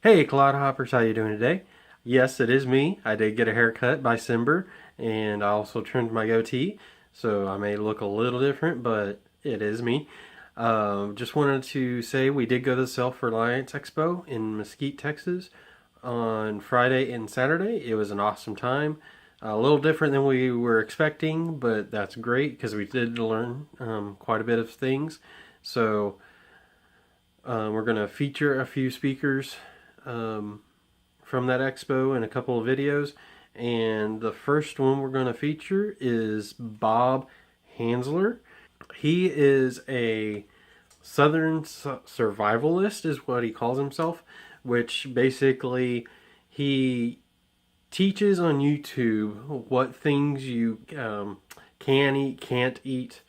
Hey Clodhoppers, how you doing today? Yes, it is me. I did get a haircut by Simber, and I also trimmed my goatee, so I may look a little different, but it is me. Just wanted to say we did go to the Self-Reliance Expo in Mesquite, Texas on Friday and Saturday. It was an awesome time. A little different than we were expecting, but that's great because we did learn quite a bit of things. So we're going to feature a few speakers from that expo in a couple of videos, and the first one we're going to feature is Bob Hansler. He is a southern survivalist is what he calls himself, which basically he teaches on YouTube what things you can eat, can't eat,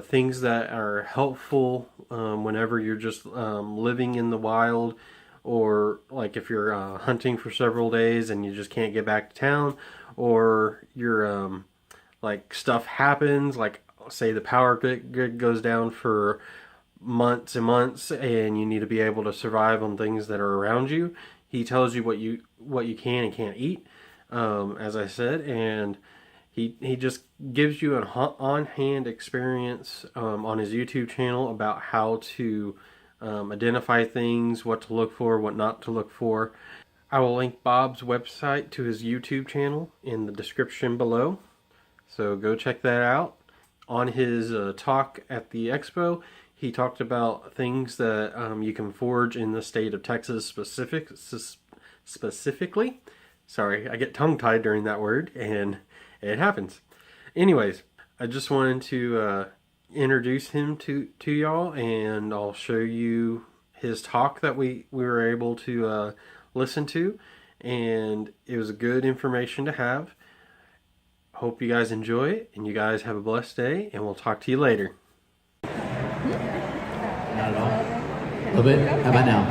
things that are helpful whenever you're just living in the wild, or like if you're hunting for several days and you just can't get back to town, or you're like stuff happens, like say the power grid goes down for months and months and you need to be able to survive on things that are around you. He tells you what you can and can't eat, as I said, and he just gives you an on-hand experience on his YouTube channel about how to identify things, what to look for, what not to look for. I will link Bob's website to his YouTube channel in the description below, so go check that out. On his talk at the expo, he talked about things that you can forage in the state of Texas specifically. Sorry, I get tongue-tied during that word, and it happens. Anyways, I just wanted to introduce him to y'all, and I'll show you his talk that we were able to listen to, and it was good information to have. Hope you guys enjoy it, and you guys have a blessed day, and we'll talk to you later. Not at all? A little bit? How about now?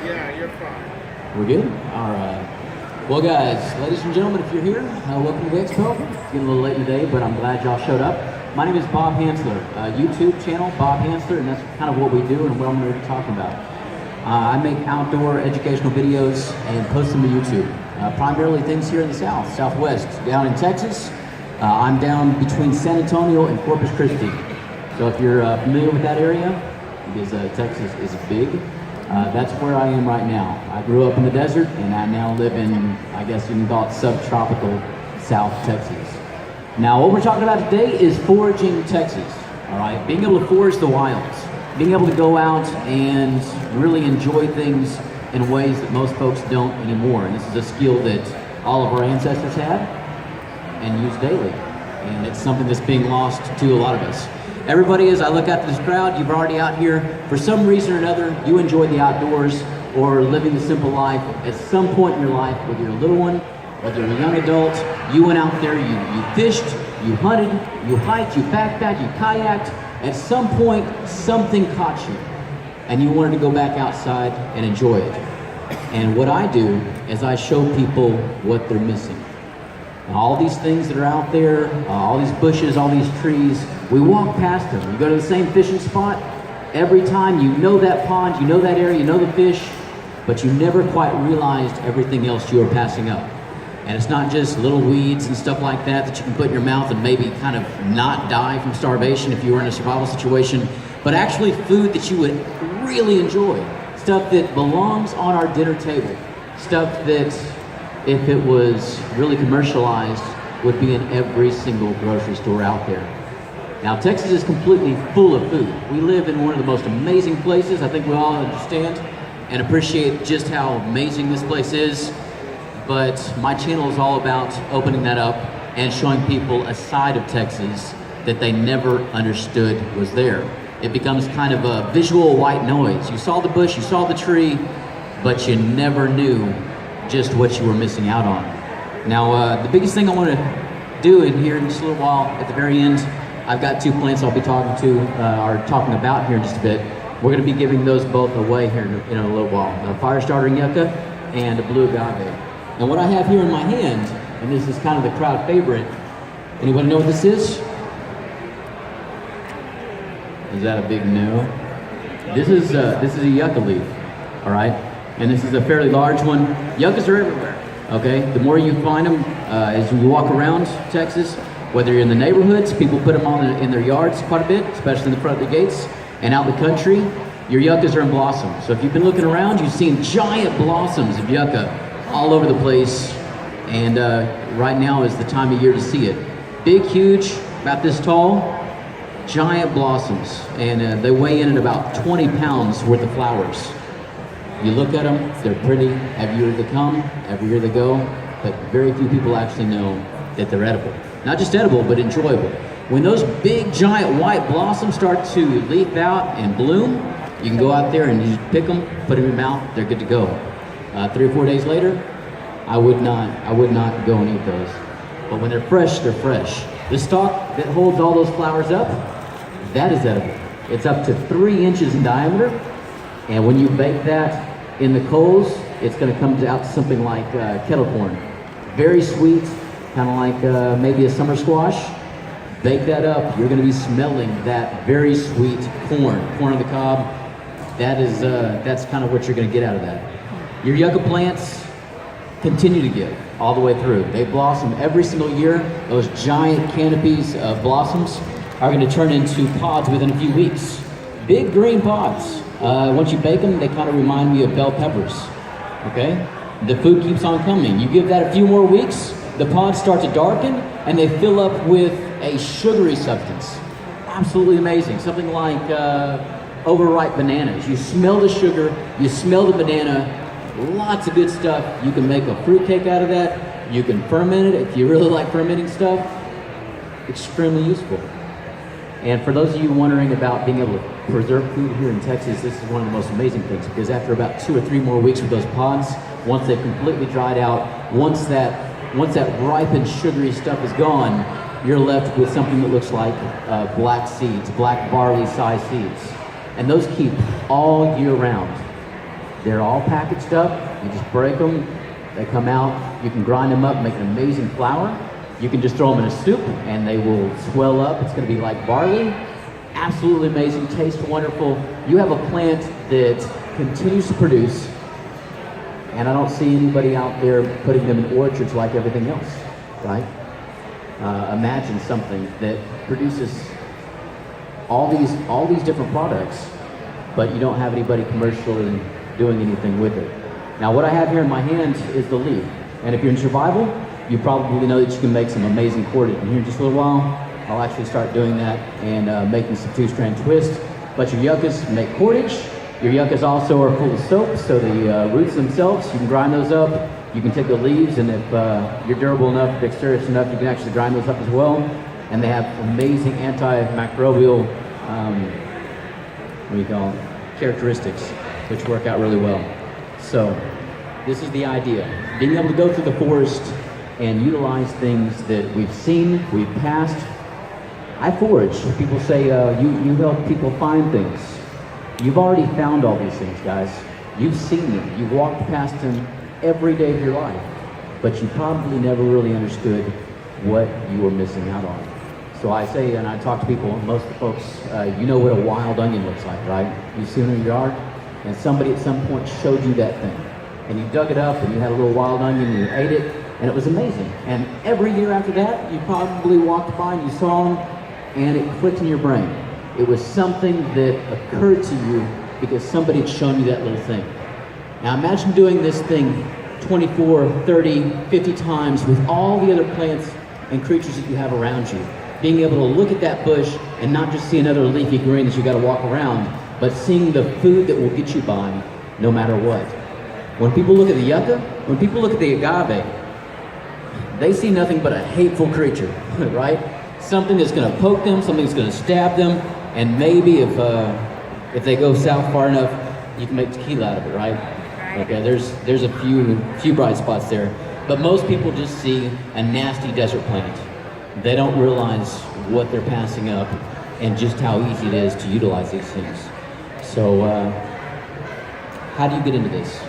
Yeah, you're fine. We're good? All right. Well, guys, ladies and gentlemen, if you're here, welcome to the Expo. It's getting a little late in the day, but I'm glad y'all showed up. My name is Bob Hansler, YouTube channel, Bob Hansler, and that's kind of what we do and what I'm going to be talking about. I make outdoor educational videos and post them to YouTube. Primarily things here in the Southwest. Down in Texas, I'm down between San Antonio and Corpus Christi. So if you're familiar with that area, because Texas is big, that's where I am right now. I grew up in the desert, and I now live in, I guess you can call it subtropical South Texas. Now, what we're talking about today is foraging Texas, all right? Being able to forage the wilds, being able to go out and really enjoy things in ways that most folks don't anymore. And this is a skill that all of our ancestors had and use daily. And it's something that's being lost to a lot of us. Everybody, as I look out to this crowd, you're already out here. For some reason or another, you enjoy the outdoors or living the simple life. At some point in your life, whether you're a little one, whether you're a young adult, you went out there, you fished, you hunted, you hiked, you backpacked, you kayaked. At some point, something caught you, and you wanted to go back outside and enjoy it. And what I do is I show people what they're missing. Now, all these things that are out there, all these bushes, all these trees, we walk past them. You go to the same fishing spot, every time you know that pond, you know that area, you know the fish, but you never quite realized everything else you were passing up. And it's not just little weeds and stuff like that that you can put in your mouth and maybe kind of not die from starvation if you were in a survival situation, but actually food that you would really enjoy. Stuff that belongs on our dinner table. Stuff that, if it was really commercialized, would be in every single grocery store out there. Now, Texas is completely full of food. We live in one of the most amazing places. I think we all understand and appreciate just how amazing this place is. But my channel is all about opening that up and showing people a side of Texas that they never understood was there. It becomes kind of a visual white noise. You saw the bush, you saw the tree, but you never knew just what you were missing out on. Now, the biggest thing I want to do in here in just a little while, at the very end, I've got two plants I'll be talking about here in just a bit. We're going to be giving those both away here in a little while. A fire starting Yucca and a blue Agave. And what I have here in my hand, and this is kind of the crowd favorite, anybody know what this is? Is that a big no? This is a yucca leaf, all right? and this is a fairly large one. Yuccas are everywhere, okay? The more you find them, as you walk around Texas, whether you're in the neighborhoods, people put them on in their yards quite a bit, especially in the front of the gates, and out in the country, your yuccas are in blossom. So if you've been looking around, you've seen giant blossoms of yucca all over the place, and right now is the time of year to see it. Big, huge, about this tall, giant blossoms, and they weigh in at about 20 pounds worth of flowers. You look at them, they're pretty. Every year they come, every year they go, but very few people actually know that they're edible. Not just edible, but enjoyable. When those big, giant white blossoms start to leaf out and bloom, you can go out there and you just pick them, put them in your mouth, they're good to go. 3 or 4 days later, I would not go and eat those. But when they're fresh, they're fresh. The stalk that holds all those flowers up, that is edible. It's up to 3 inches in diameter, and when you bake that in the coals, it's going to come out to something like kettle corn. Very sweet, kind of like maybe a summer squash. Bake that up, you're going to be smelling that very sweet corn on the cob. That's kind of what you're going to get out of that. Your yucca plants continue to give all the way through. They blossom every single year. Those giant canopies of blossoms are going to turn into pods within a few weeks. Big green pods. Once you bake them, they kind of remind me of bell peppers. Okay? The food keeps on coming. You give that a few more weeks, the pods start to darken, and they fill up with a sugary substance. Absolutely amazing. Something like overripe bananas. You smell the sugar, you smell the banana, lots of good stuff. You can make a fruit cake out of that. You can ferment it if you really like fermenting stuff. Extremely useful. And for those of you wondering about being able to preserve food here in Texas, this is one of the most amazing things, because after about 2 or 3 more weeks with those pods, once they've completely dried out, once that ripened sugary stuff is gone, you're left with something that looks like black seeds, black barley-sized seeds. And those keep all year round. They're all packaged up. You just break them, they come out. You can grind them up, make an amazing flour. You can just throw them in a soup and they will swell up. It's going to be like barley. Absolutely amazing, taste wonderful. You have a plant that continues to produce, and I don't see anybody out there putting them in orchards like everything else, right? Imagine something that produces all these different products, but you don't have anybody commercially doing anything with it. Now, what I have here in my hand is the leaf, and if you're in survival, you probably know that you can make some amazing cordage. And here in just a little while, I'll actually start doing that and making some 2-strand twists. But your yuccas make cordage. Your yuccas also are full of soap, so the roots themselves, you can grind those up. You can take the leaves, and if you're durable enough, dexterous enough, you can actually grind those up as well. And they have amazing antimicrobial, characteristics, which work out really well. So this is the idea. Being able to go through the forest and utilize things that we've seen, we've passed. I forage. People say you help people find things. You've already found all these things, guys. You've seen them. You've walked past them every day of your life, but you probably never really understood what you were missing out on. So I say, and I talk to people, most of the folks, you know what a wild onion looks like, right? You've seen it in your yard, and somebody at some point showed you that thing. And you dug it up, and you had a little wild onion, and you ate it, and it was amazing. And every year after that, you probably walked by and you saw them, and it clicked in your brain. It was something that occurred to you because somebody had shown you that little thing. Now imagine doing this thing 24, 30, 50 times with all the other plants and creatures that you have around you. Being able to look at that bush and not just see another leafy green that you gotta walk around, but seeing the food that will get you by no matter what. When people look at the yucca, when people look at the agave, they see nothing but a hateful creature, right? Something that's gonna poke them, something that's gonna stab them, and maybe if they go south far enough, you can make tequila out of it, right? Okay, there's a few bright spots there. But most people just see a nasty desert plant. They don't realize what they're passing up and just how easy it is to utilize these things. So, how do you get into this?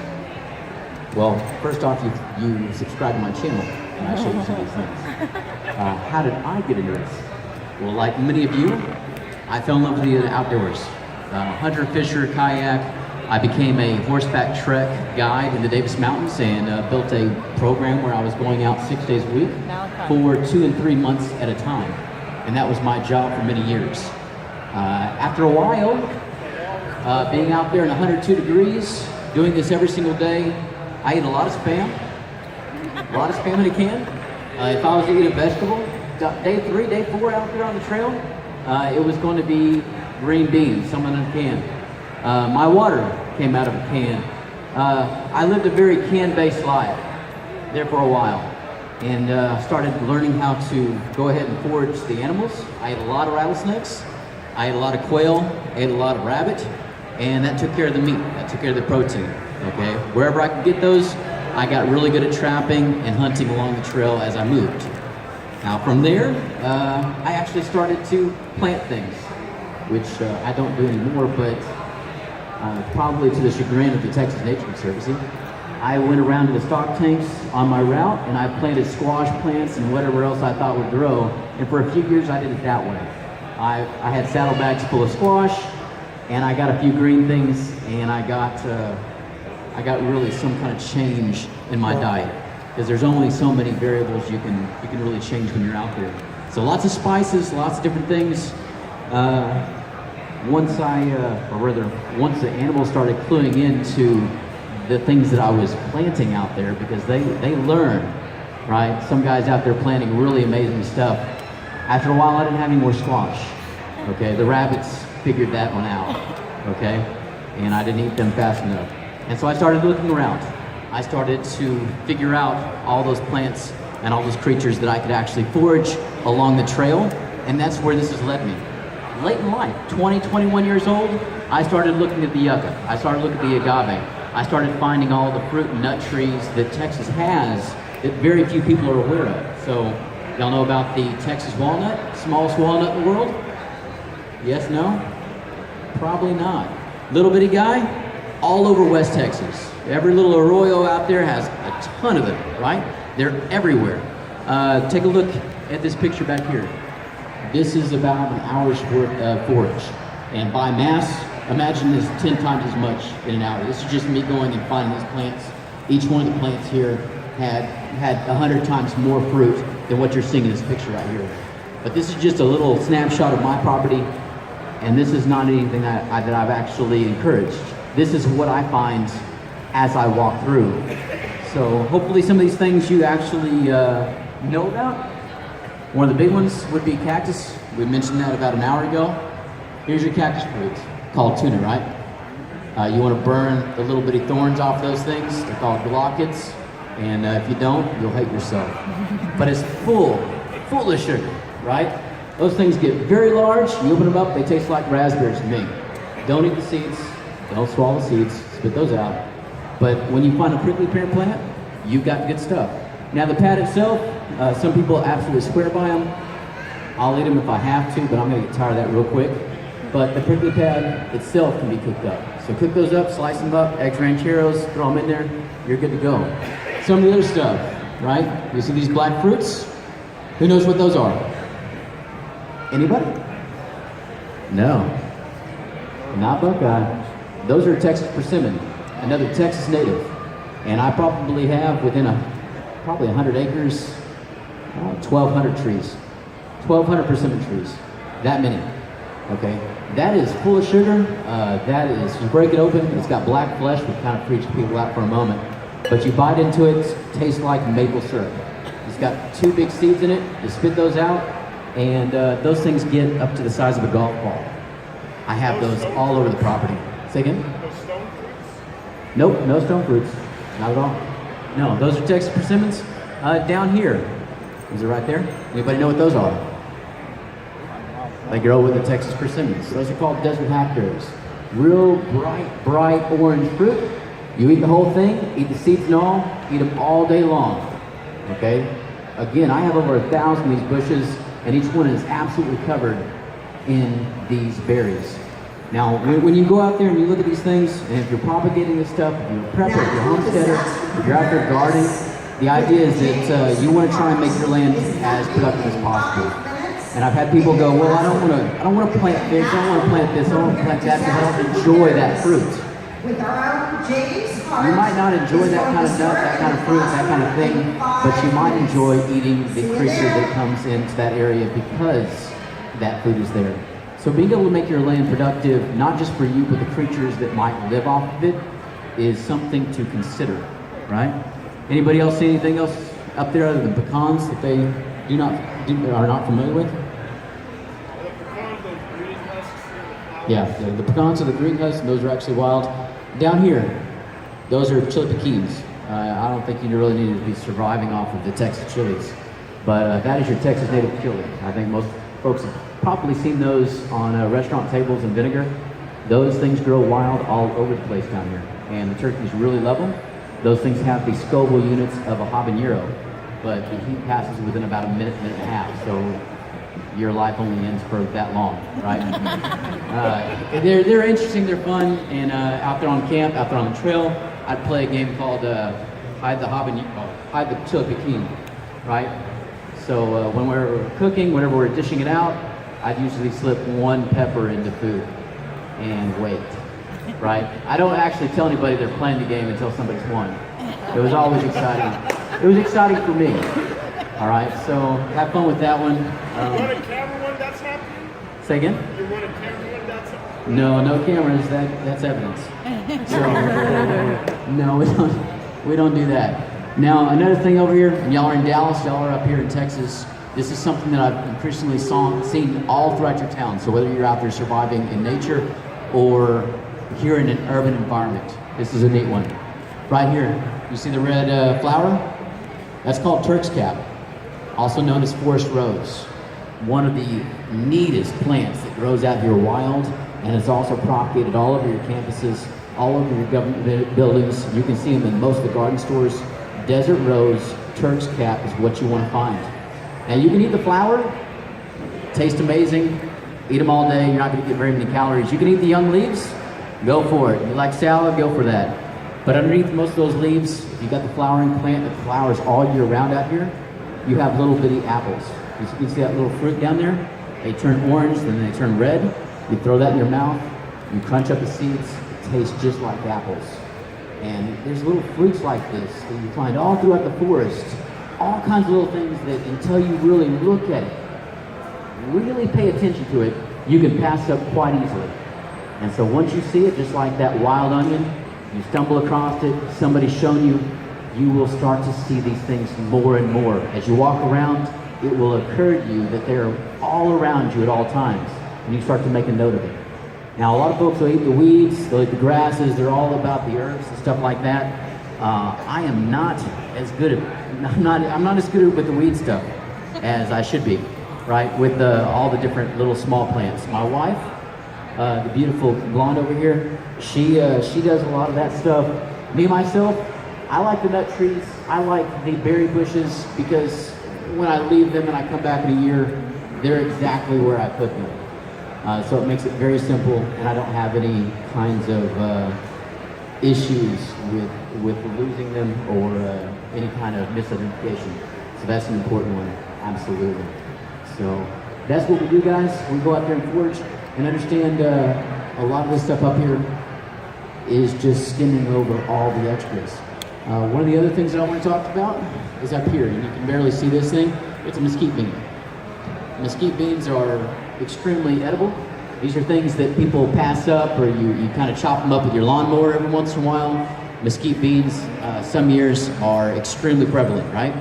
Well, first off, you subscribe to my channel, and I show you some of these things. How did I get into this? Well, like many of you, I fell in love with the outdoors. Hunter, fisher, kayak. I became a horseback trek guide in the Davis Mountains and built a program where I was going out 6 days a week for 2 and 3 months at a time. And that was my job for many years. After a while, being out there in 102 degrees, doing this every single day, I ate a lot of spam. A lot of spam in a can. If I was to eat a vegetable, day 3, day 4 out there on the trail, it was going to be green beans, someone in a can. My water came out of a can. I lived a very can-based life there for a while, and started learning how to go ahead and forage the animals. I ate a lot of rattlesnakes, I ate a lot of quail, I ate a lot of rabbit, and that took care of the meat, that took care of the protein, okay? Wherever I could get those, I got really good at trapping and hunting along the trail as I moved. Now from there, I actually started to plant things, which I don't do anymore, but probably to the chagrin of the Texas Nature Conservancy. I went around to the stock tanks on my route and I planted squash plants and whatever else I thought would grow. And for a few years I did it that way. I had saddlebags full of squash and I got a few green things and I got really some kind of change in my diet. Because there's only so many variables you can really change when you're out there. So lots of spices, lots of different things. Once the animals started cluing into the things that I was planting out there, because they learn, right? Some guys out there planting really amazing stuff. After a while, I didn't have any more squash, okay? The rabbits figured that one out, okay? And I didn't eat them fast enough. And so I started looking around. I started to figure out all those plants and all those creatures that I could actually forage along the trail, and that's where this has led me. Late in life, 20, 21 years old, I started looking at the yucca. I started looking at the agave. I started finding all the fruit and nut trees that Texas has that very few people are aware of. So, y'all know about the Texas walnut, smallest walnut in the world? Yes, no? Probably not. Little bitty guy, all over West Texas. Every little arroyo out there has a ton of them, right? They're everywhere. Take a look at this picture back here. This is about an hour's worth of forage. And by mass, imagine this 10 times as much in an hour. This is just me going and finding these plants. Each one of the plants here had 100 times more fruit than what you're seeing in this picture right here. But this is just a little snapshot of my property, and this is not anything that I've actually encouraged. This is what I find as I walk through. So hopefully some of these things you actually know about. One of the big ones would be cactus. We mentioned that about an hour ago. Here's your cactus fruit, called tuna, right? You want to burn the little bitty thorns off those things. They're called glockets. And if you don't, you'll hate yourself. But it's full of sugar, right? Those things get very large. You open them up, they taste like raspberries to me. Don't eat the seeds. Don't swallow the seeds. Spit those out. But when you find a prickly pear plant, you've got good stuff. Now the pad itself, some people absolutely swear by them. I'll eat them if I have to, but I'm going to get tired of that real quick. But the prickly pad itself can be cooked up. So cook those up, slice them up, eggs rancheros, throw them in there, you're good to go. Some of the other stuff, right? You see these black fruits? Who knows what those are? Anybody? No. Not Buckeye. Those are Texas persimmon, another Texas native. And I probably have within probably 100 acres, 1,200 trees. 1,200 persimmon trees. That many. Okay? That is full of sugar. That is, you break it open, it's got black flesh, which kind of freaks people out for a moment. But you bite into it, it tastes like maple syrup. It's got 2 big seeds in it. You spit those out, and those things get up to the size of a golf ball. I have those all over the property. Say again? No stone fruits? Nope, no stone fruits. Not at all. No, those are Texas persimmons. Down here, is it right there? Anybody know what those are? They grow with the Texas persimmons. Those are called desert hackberries. Real bright orange fruit. You eat the whole thing, eat the seeds and all, eat them all day long. Okay? Again, I have over 1,000 of these bushes, and each one is absolutely covered in these berries. Now, when you go out there and you look at these things, and if you're propagating this stuff, if you're a prepper, if you're a homesteader, if you're out there gardening, the idea is that you want to try and make your land as productive as possible. And I've had people go, well, I don't want to plant figs, I don't want to plant this, I don't want to plant that, because I don't enjoy that fruit. with our own James. You might not enjoy that kind of nut, that kind of fruit, that kind of thing, but you might enjoy eating the creature that comes into that area because that food is there. So being able to make your land productive, not just for you, but the creatures that might live off of it, is something to consider, right? Anybody else see anything else up there other than pecans that they are not familiar with? Yeah, the pecans are the green husks, and those are actually wild. Down here, those are chili pequins. I don't think you really need to be surviving off of the Texas chilies, but that is your Texas native chili. I think most folks have probably seen those on restaurant tables in vinegar. Those things grow wild all over the place down here, and the turkeys really love them. Those things have the Scoville units of a habanero, but the heat passes within about a minute, minute and a half, so your life only ends for that long, right? They're interesting, they're fun, and out there on camp, out there on the trail, I'd play a game called Hide the Chili Pekin, right? So when we're cooking, whenever we're dishing it out, I'd usually slip one pepper into food and wait, right? I don't actually tell anybody they're playing the game until somebody's won. It was always exciting. It was exciting for me. All right, so have fun with that one. You want a camera when that's happening? Say again? You want a camera when that's happening? No cameras. That's evidence. So no, we don't do that. Now another thing over here, and y'all are in Dallas, y'all are up here in Texas. This is something that I've increasingly seen all throughout your town. So whether you're out there surviving in nature or here in an urban environment, this is a neat one. Right here, you see the red flower? That's called Turk's Cap, also known as forest rose. One of the neatest plants that grows out here wild, and it's also propagated all over your campuses, all over your government buildings. You can see them in most of the garden stores. Desert rose, Turk's Cap is what you want to find. And you can eat the flower, taste amazing, eat them all day, you're not going to get very many calories. You can eat the young leaves, go for it. You like salad, go for that. But underneath most of those leaves, if you got the flowering plant that flowers all year round out here, you have little bitty apples. You see that little fruit down there? They turn orange, then they turn red. You throw that in your mouth, you crunch up the seeds, it tastes just like apples. And there's little fruits like this that you find all throughout the forest. All kinds of little things that until you really look at it, really pay attention to it, you can pass up quite easily. And so once you see it, just like that wild onion, you stumble across it, somebody's shown you, you will start to see these things more and more. As you walk around, it will occur to you that they're all around you at all times, and you start to make a note of it. Now, a lot of folks will eat the weeds, they'll eat the grasses, they're all about the herbs and stuff like that. I am not as good at, I'm not as good with the weed stuff as I should be, right? With all the different little small plants. My wife, the beautiful blonde over here, she does a lot of that stuff. Me, myself, I like the nut trees. I like the berry bushes because when I leave them and I come back in a year, they're exactly where I put them. So it makes it very simple, and I don't have any kinds of issues with losing them or any kind of misidentification. So that's an important one, absolutely. So that's what we do, guys. We go out there and forage and understand a lot of this stuff up here is just skimming over all the extras. One of the other things that I want to talk about is up here, and you can barely see this thing. It's a mesquite bean. Mesquite beans are extremely edible. These are things that people pass up, or you kind of chop them up with your lawnmower every once in a while. Mesquite beans, some years, are extremely prevalent, right?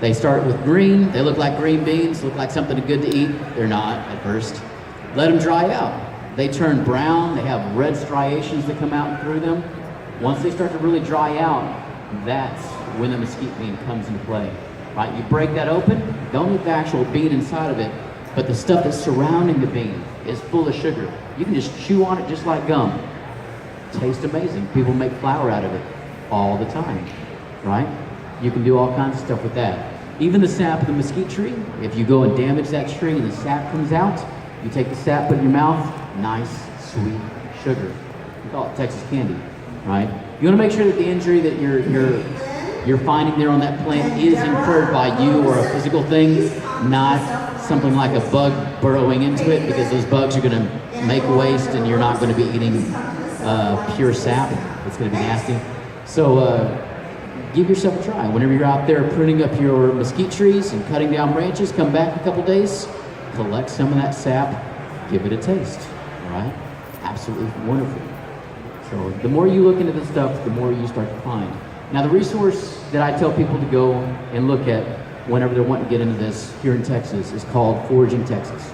They start with green, they look like green beans, look like something good to eat. They're not at first. Let them dry out. They turn brown, they have red striations that come out through them. Once they start to really dry out, that's when the mesquite bean comes into play, right? You break that open, don't eat the actual bean inside of it, but the stuff that's surrounding the bean is full of sugar. You can just chew on it just like gum. Tastes amazing. People make flour out of it all the time, right? You can do all kinds of stuff with that. Even the sap of the mesquite tree, if you go and damage that tree and the sap comes out, you take the sap, put it in your mouth, nice, sweet sugar. We call it Texas candy, right? You want to make sure that the injury that you're finding there on that plant is incurred by you or a physical thing, not something like a bug burrowing into it, because those bugs are going to make waste and you're not going to be eating pure sap. It's going to be nasty. So give yourself a try. Whenever you're out there pruning up your mesquite trees and cutting down branches, come back in a couple days, collect some of that sap, give it a taste. All right? Absolutely wonderful. So the more you look into this stuff, the more you start to find. Now the resource that I tell people to go and look at whenever they're wanting to get into this here in Texas is called Foraging Texas.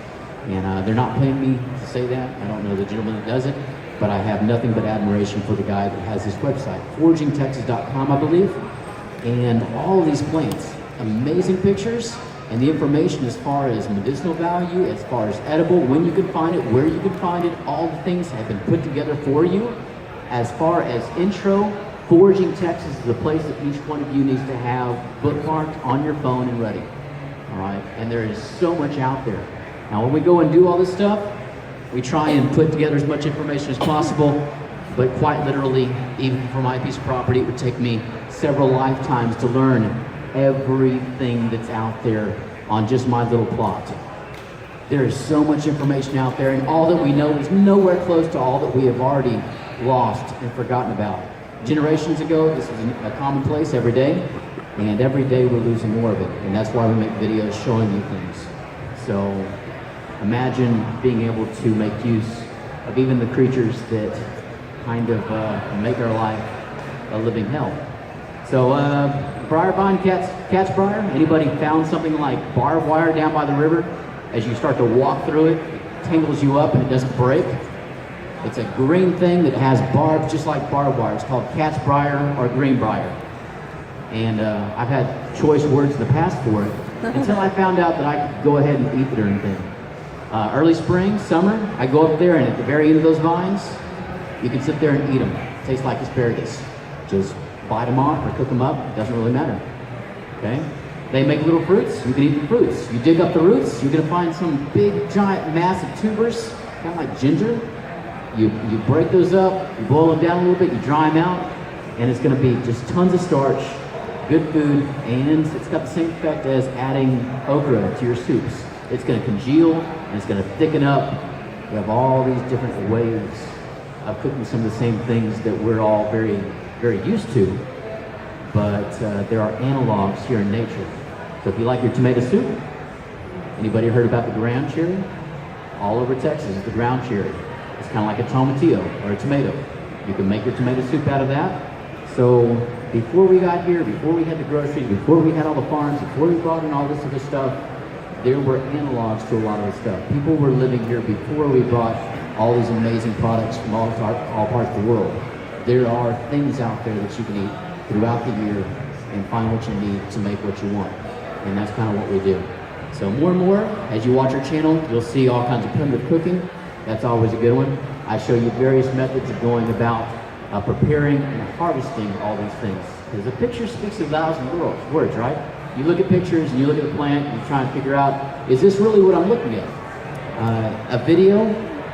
And they're not paying me to say that. I don't know the gentleman that does it, but I have nothing but admiration for the guy that has this website, foragingtexas.com, I believe. And all of these plants, amazing pictures, and the information as far as medicinal value, as far as edible, when you can find it, where you can find it, all the things have been put together for you. As far as intro, Foraging Texas is the place that each one of you needs to have bookmarked on your phone and ready. All right, and there is so much out there. Now when we go and do all this stuff, we try and put together as much information as possible, but quite literally, even for my piece of property, it would take me several lifetimes to learn everything that's out there on just my little plot. There is so much information out there, and all that we know is nowhere close to all that we have already lost and forgotten about. Generations ago, this was a commonplace every day, and every day we're losing more of it, and that's why we make videos showing you things. So imagine being able to make use of even the creatures that kind of make our life a living hell. So briar vine, cat's briar, anybody found something like barbed wire down by the river? As you start to walk through it, it tangles you up and it doesn't break. It's a green thing that has barbs just like barbed wire. It's called cat's briar or green briar. And I've had choice words in the past for it until I found out that I could go ahead and eat the darn thing. Early spring, summer, I go up there and at the very end of those vines, you can sit there and eat them. Tastes like asparagus. Just bite them off or cook them up, it doesn't really matter. Okay? They make little fruits, you can eat the fruits. You dig up the roots, you're gonna find some big, giant, massive tubers, kind of like ginger. You break those up, you boil them down a little bit, you dry them out, and it's gonna be just tons of starch, good food, and it's got the same effect as adding okra to your soups. It's gonna congeal, and it's gonna thicken up. You have all these different ways of cooking some of the same things that we're all very, very used to, but there are analogs here in nature. So if you like your tomato soup, anybody heard about the ground cherry? All over Texas is the ground cherry. It's kind of like a tomatillo or a tomato. You can make your tomato soup out of that. So before we got here, before we had the groceries, before we had all the farms, before we brought in all this other stuff, there were analogs to a lot of this stuff. People were living here before we brought all these amazing products from all parts of the world. There are things out there that you can eat throughout the year and find what you need to make what you want. And that's kind of what we do. So more and more, as you watch our channel, you'll see all kinds of primitive cooking. That's always a good one. I show you various methods of going about preparing and harvesting all these things. Because a picture speaks 1,000 words, right? You look at pictures and you look at the plant and you try and figure out, is this really what I'm looking at? A video,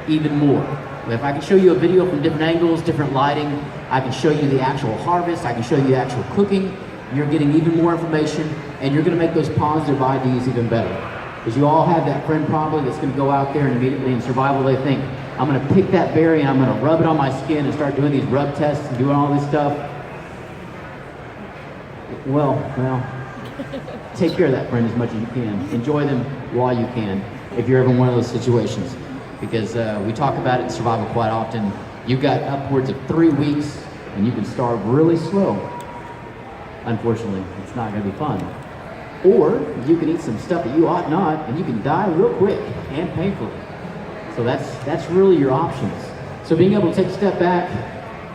even more. If I can show you a video from different angles, different lighting, I can show you the actual harvest, I can show you the actual cooking, you're getting even more information, and you're gonna make those positive ideas even better. Because you all have that friend probably that's gonna go out there and immediately in survival they think, I'm gonna pick that berry and I'm gonna rub it on my skin and start doing these rub tests and doing all this stuff. Well, take care of that friend as much as you can. Enjoy them while you can, if you're ever in one of those situations. Because we talk about it in survival quite often. You've got upwards of 3 weeks and you can starve really slow. Unfortunately, it's not gonna be fun. Or you can eat some stuff that you ought not and you can die real quick and painfully. So that's really your options. So being able to take a step back,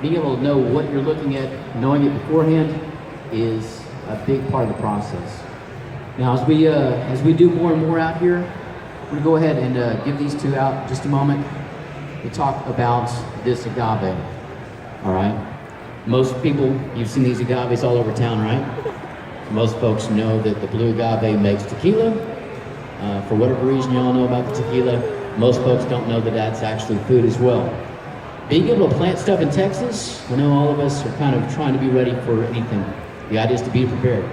being able to know what you're looking at, knowing it beforehand is a big part of the process. Now as we do more and more out here, we're gonna go ahead and give these two out in just a moment. We'll talk about this agave, all right? Most people, you've seen these agaves all over town, right? Most folks know that the blue agave makes tequila. For whatever reason you all know about the tequila, most folks don't know that that's actually food as well. Being able to plant stuff in Texas, I know all of us are kind of trying to be ready for anything. The idea is to be prepared.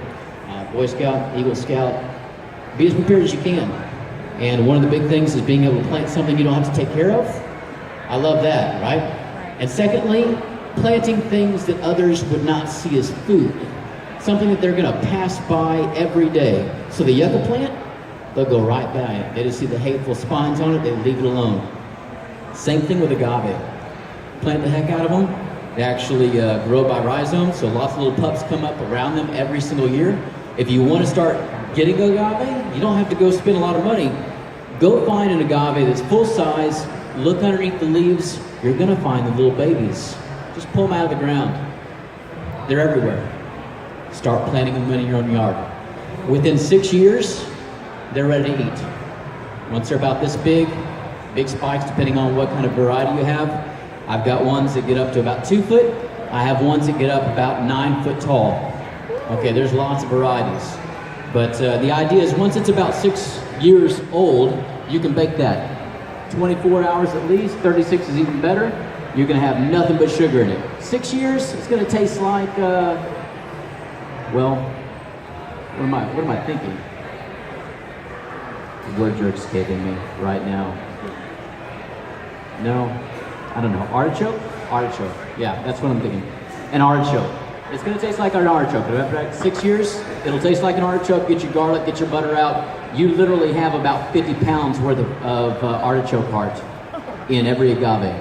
Boy Scout, Eagle Scout, be as prepared as you can. And one of the big things is being able to plant something you don't have to take care of. I love that, right? And secondly, planting things that others would not see as food. Something that they're gonna pass by every day. So the yucca plant, they'll go right by it. They just see the hateful spines on it, they leave it alone. Same thing with agave. Plant the heck out of them. They actually grow by rhizomes, so lots of little pups come up around them every single year. If you want to start getting agave, you don't have to go spend a lot of money. Go find an agave that's full size, look underneath the leaves, you're gonna find the little babies. Just pull them out of the ground. They're everywhere. Start planting them in your own yard. Within 6 years, they're ready to eat. Once they're about this big spikes depending on what kind of variety you have. I've got ones that get up to about 2 foot. I have ones that get up about 9 foot tall. Okay, there's lots of varieties. But the idea is once it's about 6 years old, you can bake that. 24 hours at least, 36 is even better. You're gonna have nothing but sugar in it. 6 years, it's gonna taste like, well, what am I thinking? The words are escaping me right now. No, I don't know. Artichoke? Artichoke. Yeah, that's what I'm thinking. An artichoke. It's gonna taste like an artichoke. But after 6 years, it'll taste like an artichoke. Get your garlic, get your butter out. You literally have about 50 pounds worth of artichoke heart in every agave.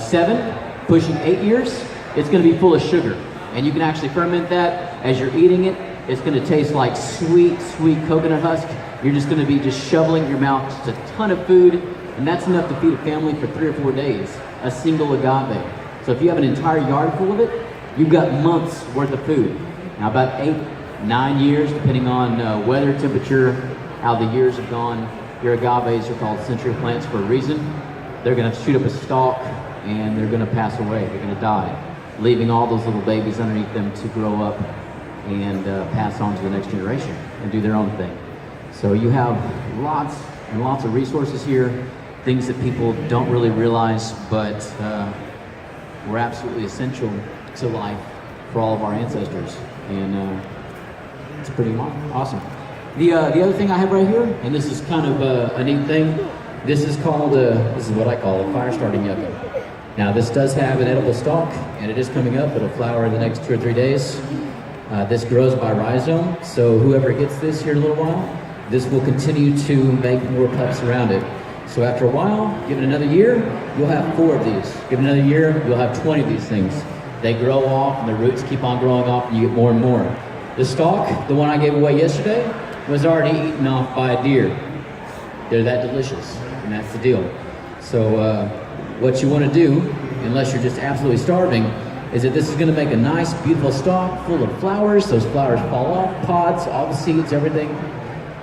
7, pushing 8 years, it's gonna be full of sugar. And you can actually ferment that as you're eating it. It's gonna taste like sweet, sweet coconut husk. You're just gonna be just shoveling your mouth, just a ton of food. And that's enough to feed a family for 3 or 4 days, a single agave. So if you have an entire yard full of it, you've got months worth of food. Now about 8, 9 years, depending on weather, temperature, how the years have gone, your agaves are called century plants for a reason. They're gonna shoot up a stalk and they're gonna pass away, they're gonna die, leaving all those little babies underneath them to grow up and pass on to the next generation and do their own thing. So you have lots and lots of resources here, things that people don't really realize, but were absolutely essential to life for all of our ancestors. And it's pretty awesome. The other thing I have right here, and this is kind of a neat thing, this is called, this is what I call a fire starting yucca. Now this does have an edible stalk, and it is coming up. It'll flower in the next 2 or 3 days. This grows by rhizome, so whoever gets this here in a little while, this will continue to make more pups around it. So after a while, give it another year, you'll have 4 of these. Give it another year, you'll have 20 of these things. They grow off, and the roots keep on growing off, and you get more and more. The stalk, the one I gave away yesterday, was already eaten off by a deer. They're that delicious, and that's the deal. So what you want to do, unless you're just absolutely starving, is that this is going to make a nice, beautiful stalk full of flowers. Those flowers fall off, pods, all the seeds, everything.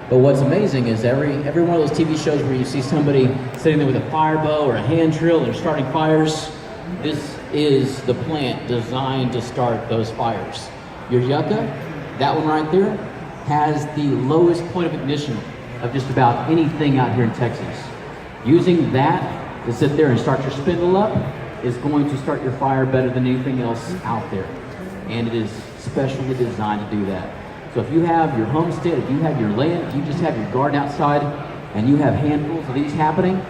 But what's amazing is every one of those TV shows where you see somebody sitting there with a fire bow or a hand drill, they're starting fires. This is the plant designed to start those fires. Your yucca, that one right there, has the lowest point of ignition of just about anything out here in Texas. Using that to sit there and start your spindle up is going to start your fire better than anything else out there. And it is specially designed to do that. So if you have your homestead, if you have your land, if you just have your garden outside and you have handfuls of these happening,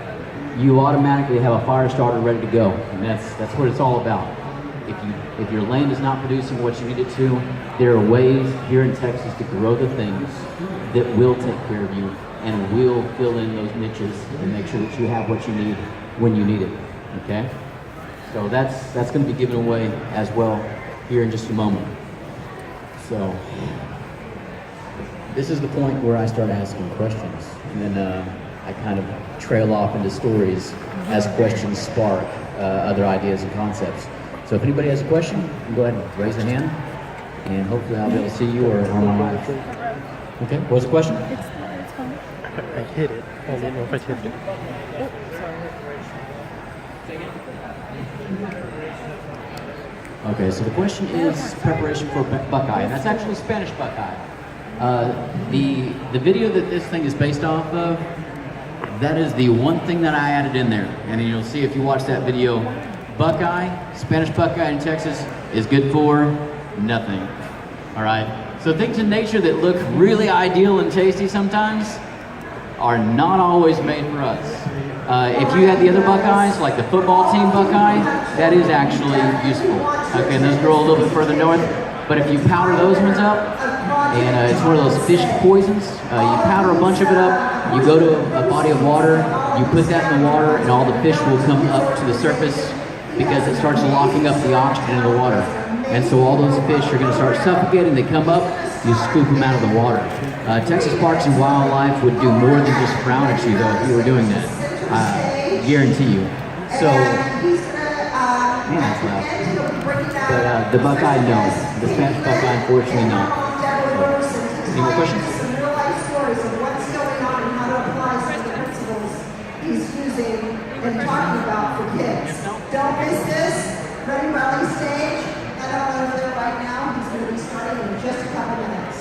you automatically have a fire starter ready to go. And that's what it's all about. If your land is not producing what you need it to, there are ways here in Texas to grow the things that will take care of you and will fill in those niches and make sure that you have what you need when you need it, okay? So that's gonna be given away as well here in just a moment. So this is the point where I start asking questions, and then I kind of trail off into stories as questions spark other ideas and concepts. So if anybody has a question, you can go ahead and raise a hand, and hopefully I'll be able to see you or on my live. Okay, what's the question? It's fine. I hit it. I don't know if I tipped it. Okay, so the question is preparation for buckeye, and that's actually Spanish buckeye. The video that this thing is based off of, that is the one thing that I added in there. And you'll see if you watch that video, buckeye, Spanish buckeye in Texas is good for nothing. All right? So things in nature that look really ideal and tasty sometimes are not always made for us. If you had the other Buckeyes, like the football team Buckeye, that is actually useful. Okay, and those grow a little bit further north. But if you powder those ones up, and it's one of those fish poisons, you powder a bunch of it up, you go to a body of water, you put that in the water, and all the fish will come up to the surface because it starts locking up the oxygen in the water. And so all those fish are going to start suffocating. They come up, you scoop them out of the water. Texas Parks and Wildlife would do more than just frown at you, though, if you were doing that. I guarantee you. So, man, that's loud. But the Buckeye, no. The Spanish Buckeye, unfortunately, no. Any more questions? And talking about for kids. Don't miss this. Ready Rally stage. Head on over there right now. He's going to be starting in just a couple minutes.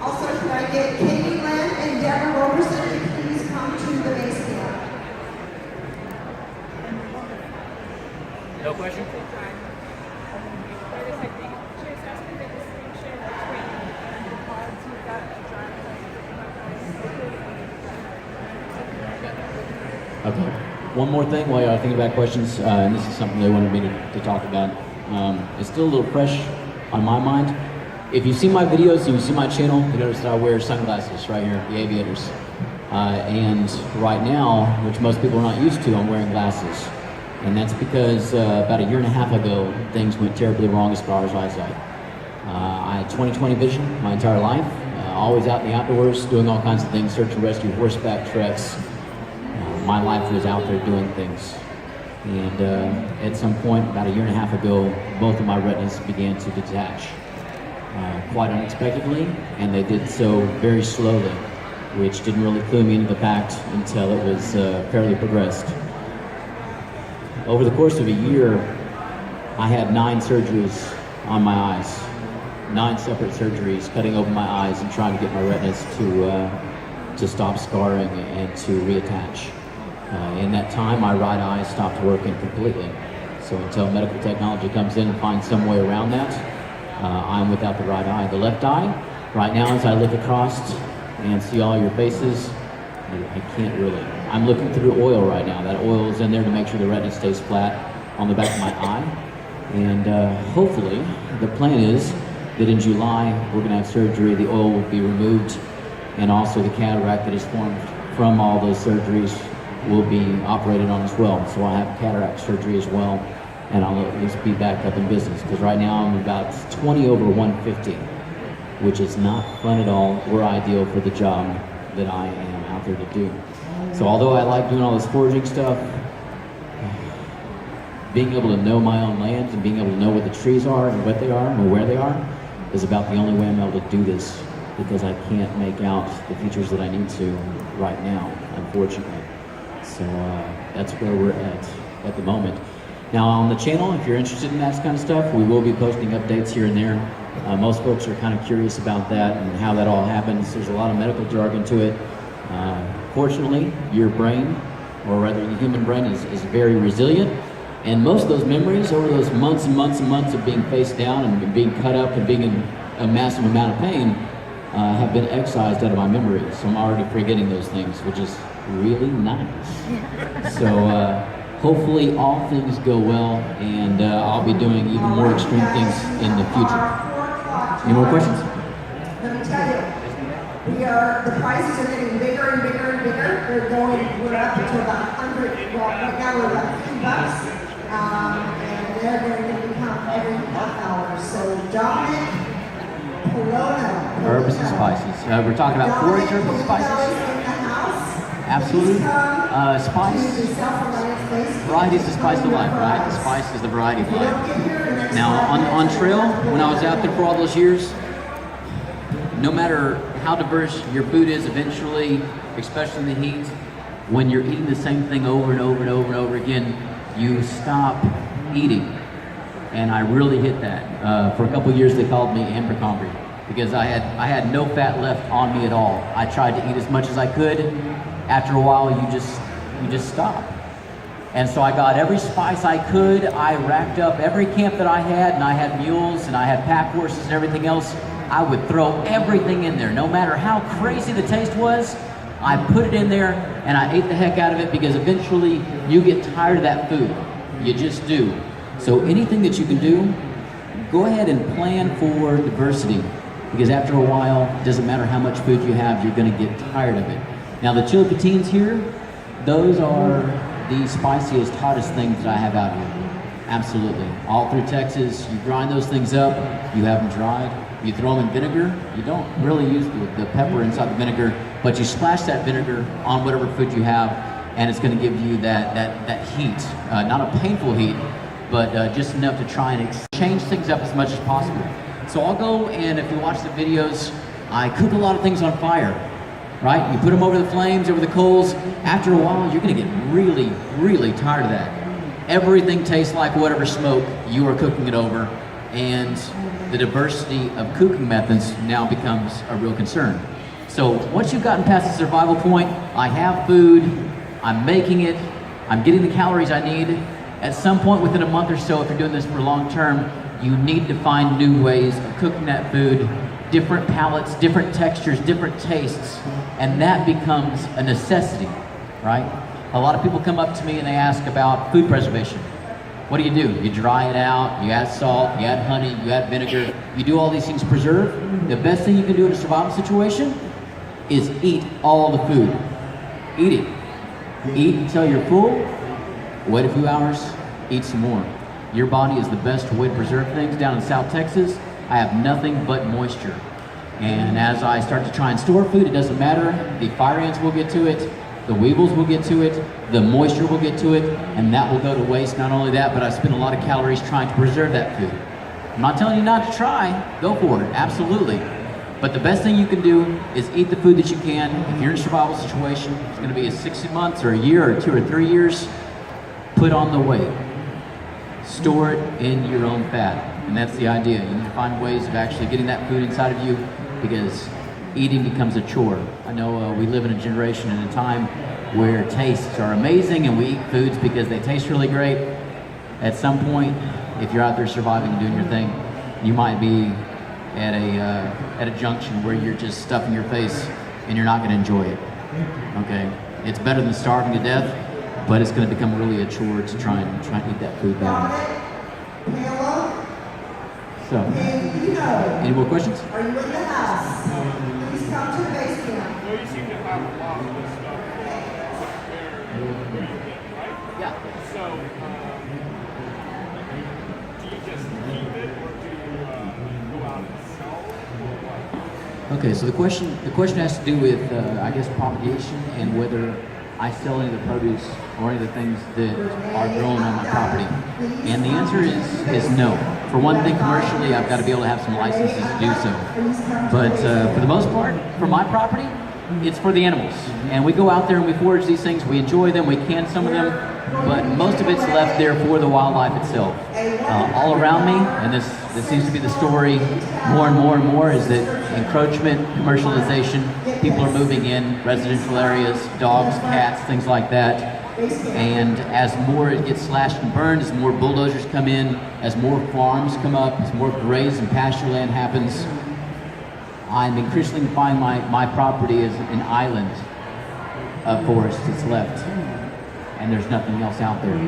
Also, can I get Katie Lynn and Deborah Roberson to please come to the base camp? No question? Okay. One more thing while you're thinking about questions, and this is something they wanted me to talk about. It's still a little fresh on my mind. If you see my videos, if you see my channel, you notice that I wear sunglasses right here, the aviators. And right now, which most people are not used to, I'm wearing glasses. And that's because about a year and a half ago, things went terribly wrong as far as eyesight. I had 20/20 vision my entire life, always out in the outdoors, doing all kinds of things, search and rescue, horseback treks. My life was out there doing things. And at some point, about a year and a half ago, both of my retinas began to detach quite unexpectedly, and they did so very slowly, which didn't really clue me into the fact until it was fairly progressed. Over the course of a year, I had 9 surgeries on my eyes, 9 separate surgeries, cutting open my eyes and trying to get my retinas to stop scarring and to reattach. In that time, my right eye stopped working completely. So until medical technology comes in and finds some way around that, I'm without the right eye. The left eye, right now, as I look across and see all your faces, I can't really. I'm looking through oil right now. That oil is in there to make sure the retina stays flat on the back of my eye. And hopefully, the plan is that in July, we're gonna have surgery, the oil will be removed, and also the cataract that is formed from all those surgeries will be operated on as well. So I'll have cataract surgery as well, and I'll at least be back up in business. Because right now I'm about 20 over 150, which is not fun at all or ideal for the job that I am out there to do. So although I like doing all this foraging stuff, being able to know my own land and being able to know what the trees are and what they are and where they are is about the only way I'm able to do this, because I can't make out the features that I need to right now, unfortunately. So that's where we're at the moment. Now on the channel, if you're interested in that kind of stuff, we will be posting updates here and there. Most folks are kind of curious about that and how that all happens. There's a lot of medical jargon to it. Fortunately, your brain, or rather the human brain, is very resilient. And most of those memories over those months and months and months of being face down and being cut up and being in a massive amount of pain have been excised out of my memory. So I'm already forgetting those things, which is really nice. So hopefully all things go well, and I'll be doing even more extreme things in the future. Any more questions? Let me tell you, the prices are getting bigger and bigger and bigger. We're up to about 100, well, right now we're about $50. And they're going to become every half hour. So Dominic, Corona. Herbs and spices. We're talking about forage herbs and spices. Absolutely. Spice. Variety is the spice of life, right? The spice is the variety of life. Now, on trail, when I was out there for all those years, no matter how diverse your food is eventually, especially in the heat, when you're eating the same thing over and over and over and over again, you stop eating. And I really hit that. For a couple of years, they called me Abercrombie, because I had no fat left on me at all. I tried to eat as much as I could. After a while, you just stop. And so I got every spice I could. I racked up every camp that I had, and I had mules and I had pack horses and everything else. I would throw everything in there, no matter how crazy the taste was. I put it in there and I ate the heck out of it because eventually you get tired of that food. You just do. So anything that you can do, go ahead and plan for diversity, because after a while, it doesn't matter how much food you have, you're gonna get tired of it. Now the chili patines here, those are the spiciest, hottest things that I have out here. Absolutely. All through Texas, you grind those things up, you have them dried, you throw them in vinegar. You don't really use the pepper inside the vinegar, but you splash that vinegar on whatever food you have, and it's gonna give you that heat. Not a painful heat, but just enough to try and change things up as much as possible. So I'll go, and if you watch the videos, I cook a lot of things on fire, right? You put them over the flames, over the coals. After a while, you're gonna get really, really tired of that. Everything tastes like whatever smoke you are cooking it over, and the diversity of cooking methods now becomes a real concern. So once you've gotten past the survival point, I have food, I'm making it, I'm getting the calories I need. At some point within a month or so, if you're doing this for long term, you need to find new ways of cooking that food, different palates, different textures, different tastes, and that becomes a necessity, right? A lot of people come up to me and they ask about food preservation. What do? You dry it out, you add salt, you add honey, you add vinegar, you do all these things to preserve. The best thing you can do in a survival situation is eat all the food. Eat it. Eat until you're full, wait a few hours, eat some more. Your body is the best way to preserve things. Down in South Texas, I have nothing but moisture. And as I start to try and store food, it doesn't matter. The fire ants will get to it, the weevils will get to it, the moisture will get to it, and that will go to waste. Not only that, but I spend a lot of calories trying to preserve that food. I'm not telling you not to try, go for it, absolutely. But the best thing you can do is eat the food that you can. If you're in a survival situation, it's gonna be a 60 months or a year or 2 or 3 years, put on the weight. Store it in your own fat, and that's the idea. You need to find ways of actually getting that food inside of you, because eating becomes a chore. I know we live in a generation and a time where tastes are amazing and we eat foods because they taste really great. At some point, if you're out there surviving and doing your thing, you might be at a junction where you're just stuffing your face and you're not going to enjoy it. Okay, it's better than starving to death, but it's going to become really a chore to try and eat that food down. So, any more questions? Are you in the house? Please come to the base camp. Well, you seem to have a lot of this stuff prepared, right? Yeah. So, do you just keep it, or do you go out and sell? Okay, so the question has to do with, I guess, propagation and whether I sell any of the produce or any of the things that are grown on my property. And the answer is no. For one thing, commercially, I've got to be able to have some licenses to do so. But for the most part, for my property, it's for the animals. And we go out there and we forage these things, we enjoy them, we can some of them, but most of it's left there for the wildlife itself. All around me, and this seems to be the story more and more and more, is that encroachment, commercialization, people are moving in residential areas, dogs, cats, things like that. And as more it gets slashed and burned, as more bulldozers come in, as more farms come up, as more graze and pasture land happens, I'm increasingly finding my property as an island of forest that's left, and there's nothing else out there.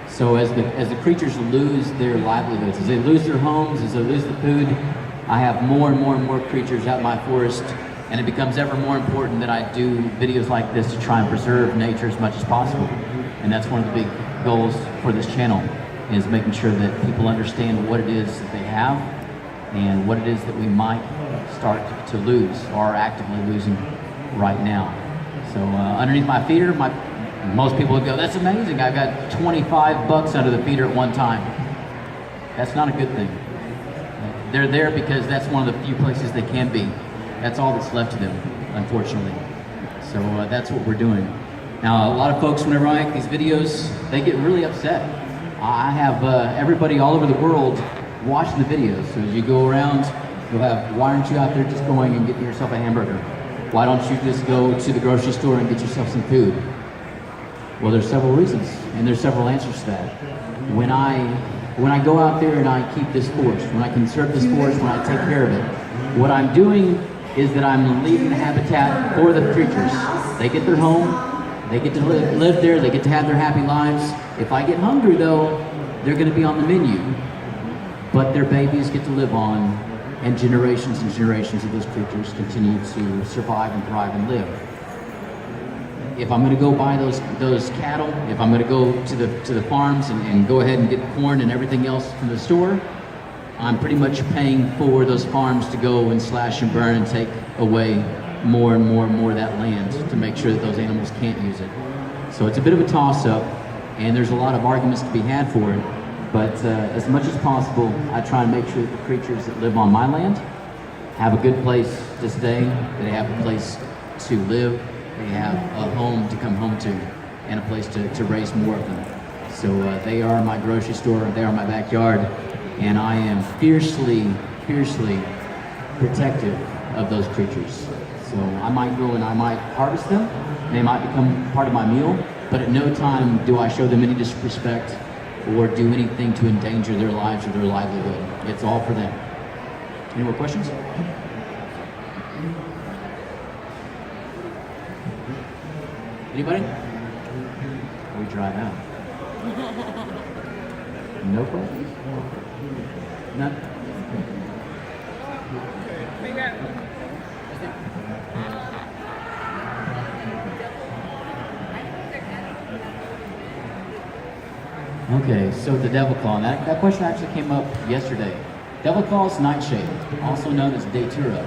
So as the creatures lose their livelihoods, as they lose their homes, as they lose the food, I have more and more and more creatures out in my forest, and it becomes ever more important that I do videos like this to try and preserve nature as much as possible. And that's one of the big goals for this channel, is making sure that people understand what it is that they have and what it is that we might start to lose or are actively losing right now. So underneath my feeder, most people would go, that's amazing, I've got 25 bucks under the feeder at one time. That's not a good thing. They're there because that's one of the few places they can be. That's all that's left to them, unfortunately. So that's what we're doing. Now, a lot of folks, whenever I make these videos, they get really upset. I have everybody all over the world watching the videos. So as you go around, you'll have, why aren't you out there just going and getting yourself a hamburger? Why don't you just go to the grocery store and get yourself some food? Well, there's several reasons, and there's several answers to that. When I go out there and I keep this forest, when I conserve this forest, when I take care of it, what I'm doing is that I'm leaving the habitat for the creatures. They get their home, they get to live there, they get to have their happy lives. If I get hungry though, they're gonna be on the menu. But their babies get to live on, and generations of those creatures continue to survive and thrive and live. If I'm gonna go buy those cattle, if I'm gonna go to the farms and go ahead and get corn and everything else from the store, I'm pretty much paying for those farms to go and slash and burn and take away more and more of that land to make sure that those animals can't use it. So it's a bit of a toss-up, and there's a lot of arguments to be had for it, but as much as possible, I try and make sure that the creatures that live on my land have a good place to stay, that they have a place to live, they have a home to come home to, and a place to raise more of them. So they are my grocery store, they are my backyard, and I am fiercely protective of those creatures. So I might go and I might harvest them, they might become part of my meal, but at no time do I show them any disrespect or do anything to endanger their lives or their livelihood. It's all for them. Any more questions? Anybody? We drive out. No questions? None? Okay, so the devil claw. That question actually came up yesterday. Devil claw is nightshade, also known as datura.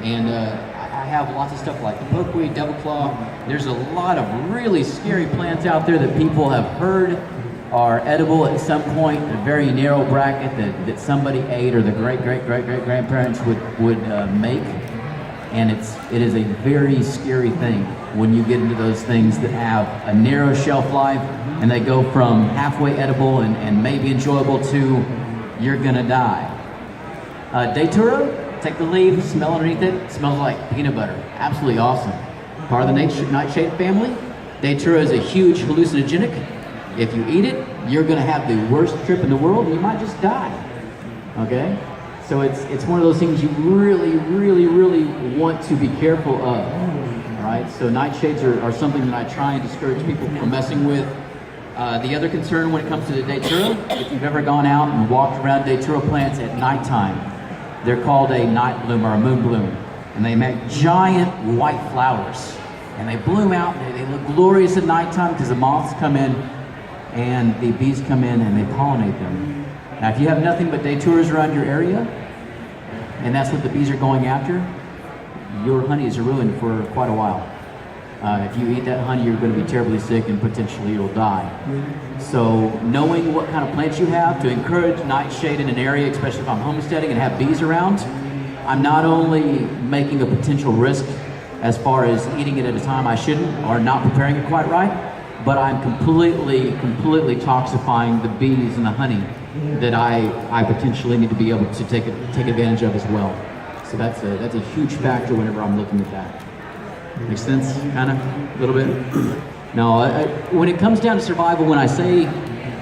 And I have lots of stuff like the pokeweed, devil claw. There's a lot of really scary plants out there that people have heard are edible at some point, a very narrow bracket that somebody ate or the great-great-great-great-grandparents would make. And it is a very scary thing when you get into those things that have a narrow shelf life and they go from halfway edible and maybe enjoyable to you're gonna die. Datura, take the leaf, smell underneath it, smells like peanut butter. Absolutely awesome. Part of the nightshade family. Datura is a huge hallucinogenic. If you eat it, you're gonna have the worst trip in the world and you might just die. Okay? So it's one of those things you really want to be careful of. Right? So nightshades are something that I try and discourage people from messing with. The other concern when it comes to the datura, if you've ever gone out and walked around datura plants at nighttime, they're called a night bloom or a moon bloom. And they make giant white flowers. And they bloom out, they look glorious at nighttime because the moths come in and the bees come in and they pollinate them. Now if you have nothing but daturas around your area, and that's what the bees are going after, your honey is ruined for quite a while. If you eat that honey, you're going to be terribly sick and potentially you'll die. So knowing what kind of plants you have to encourage nightshade in an area, especially if I'm homesteading and have bees around, I'm not only making a potential risk as far as eating it at a time I shouldn't or not preparing it quite right, but I'm completely toxifying the bees and the honey that I potentially need to be able to take advantage of as well. So that's a huge factor whenever I'm looking at that. Makes sense, kind of, a little bit? No, when it comes down to survival, when I say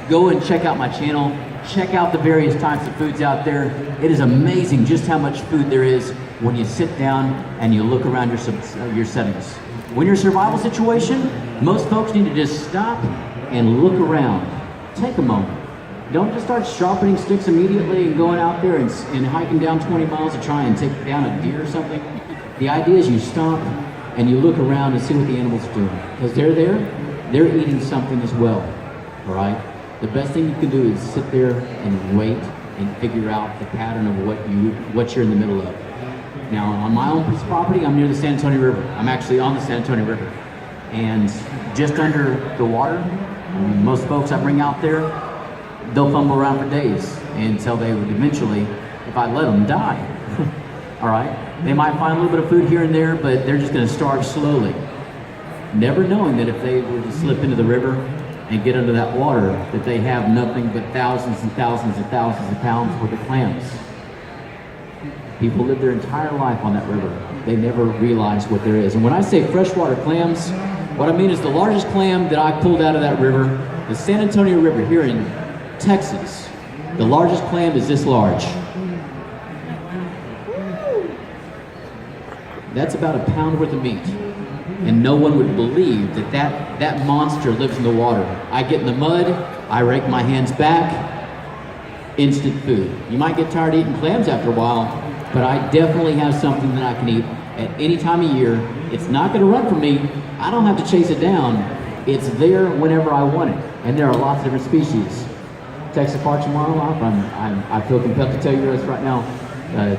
go and check out my channel, check out the various types of foods out there, it is amazing just how much food there is when you sit down and you look around your settings. When you're in a survival situation, most folks need to just stop and look around. Take a moment. Don't just start sharpening sticks immediately and going out there and hiking down 20 miles to try and take down a deer or something. The idea is you stop and you look around and see what the animals are doing. Because they're there, they're eating something as well, all right? The best thing you can do is sit there and wait and figure out the pattern of what you're in the middle of. Now, on my own piece of property, I'm near the San Antonio River. I'm actually on the San Antonio River. And just under the water, most folks I bring out there, they'll fumble around for days until they would eventually, if I let them, die. All right? They might find a little bit of food here and there, but they're just going to starve slowly. Never knowing that if they were to slip into the river and get under that water, that they have nothing but thousands and thousands and thousands of pounds worth of clams. People live their entire life on that river. They never realize what there is. And when I say freshwater clams, what I mean is the largest clam that I pulled out of that river, the San Antonio River here in Texas, the largest clam is this large. That's about a pound worth of meat. And no one would believe that monster lives in the water. I get in the mud, I rake my hands back, instant food. You might get tired of eating clams after a while, but I definitely have something that I can eat at any time of year. It's not going to run from me. I don't have to chase it down. It's there whenever I want it. And there are lots of different species. Texas Parks and Wildlife, I feel compelled to tell you this right now.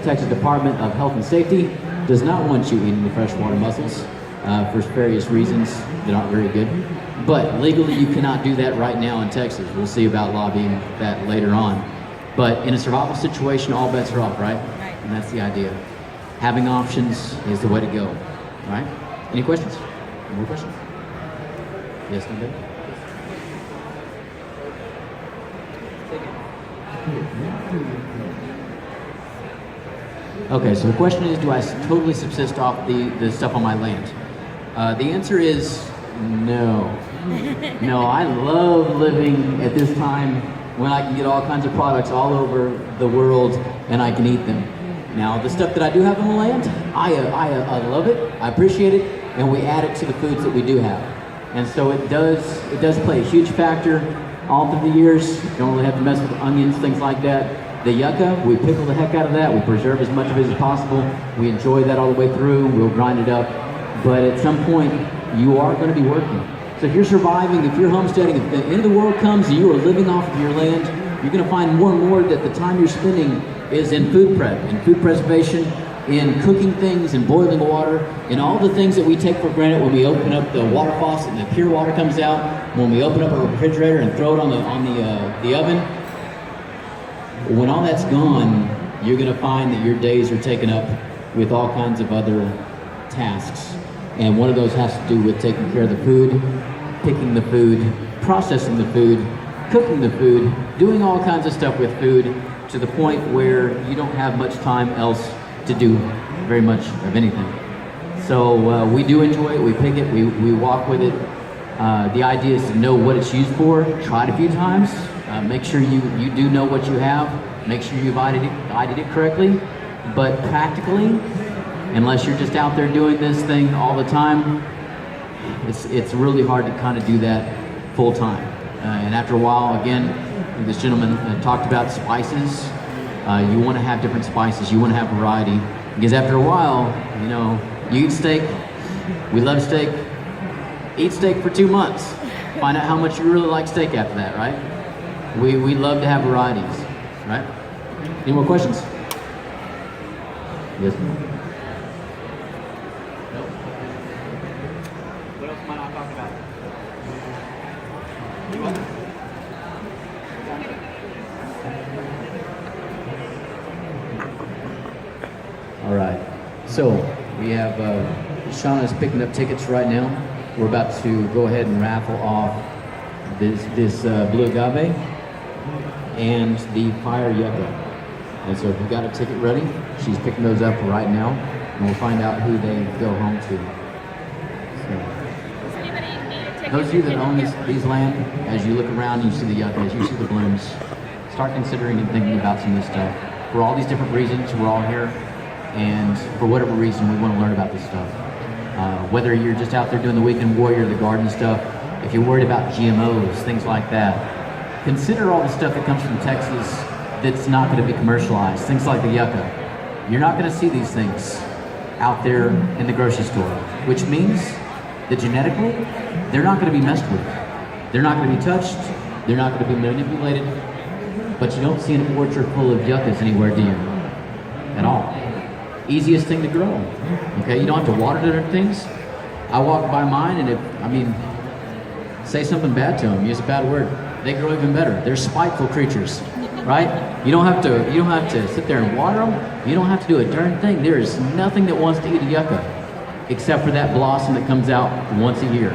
Texas Department of Health and Safety does not want you eating the freshwater mussels for various reasons that aren't very good. But legally, you cannot do that right now in Texas. We'll see about lobbying that later on. But in a survival situation, all bets are off, right? And that's the idea. Having options is the way to go, right? Any questions? Any more questions? Yes, no, baby? Okay, so the question is, do I totally subsist off the stuff on my land? The answer is no. No, I love living at this time when I can get all kinds of products all over the world and I can eat them. Now, the stuff that I do have on the land, I love it, I appreciate it, and we add it to the foods that we do have. And so it does play a huge factor all through the years. You don't really have to mess with onions, things like that. The yucca, we pickle the heck out of that. We preserve as much of it as possible. We enjoy that all the way through. We'll grind it up. But at some point, you are going to be working. So if you're surviving, if you're homesteading, if the end of the world comes and you are living off of your land, you're going to find more and more that the time you're spending is in food prep, in food preservation, in cooking things, in boiling water, in all the things that we take for granted when we open up the water faucet and the pure water comes out, when we open up a refrigerator and throw it on the oven. When all that's gone, you're going to find that your days are taken up with all kinds of other tasks. And one of those has to do with taking care of the food, picking the food, processing the food, cooking the food, doing all kinds of stuff with food to the point where you don't have much time else to do very much of anything. So we do enjoy it, we pick it, we walk with it. The idea is to know what it's used for, try it a few times, make sure you do know what you have, make sure you've guided it correctly, but practically, unless you're just out there doing this thing all the time, it's really hard to kind of do that full time. And after a while, again, this gentleman talked about spices. You want to have different spices, you want to have variety, because after a while, you know, you eat steak, we love steak, eat steak for 2 months, find out how much you really like steak after that, right? We love to have varieties, right? Any more questions? Yes. Nope. What else might I talk about? All right, so we have Shauna is picking up tickets right now. We're about to go ahead and raffle off this blue agave and the fire yucca. And so if you've got a ticket ready, she's picking those up right now, and we'll find out who they go home to. Does anybody need a ticket? Those of you that own these land, as you look around and you see the yuccas, you see the blooms, start considering and thinking about some of this stuff. For all these different reasons, we're all here. And for whatever reason, we want to learn about this stuff. Whether you're just out there doing the weekend warrior, the garden stuff, if you're worried about GMOs, things like that, consider all the stuff that comes from Texas that's not going to be commercialized, things like the yucca. You're not going to see these things out there in the grocery store, which means that genetically, they're not going to be messed with. They're not going to be touched, they're not going to be manipulated, but you don't see an orchard full of yuccas anywhere, do you? At all. Easiest thing to grow. Okay, you don't have to water different things. I walk by mine, and say something bad to them, use a bad word, they grow even better. They're spiteful creatures, right? You don't have to sit there and water them. You don't have to do a darn thing. There is nothing that wants to eat a yucca except for that blossom that comes out once a year.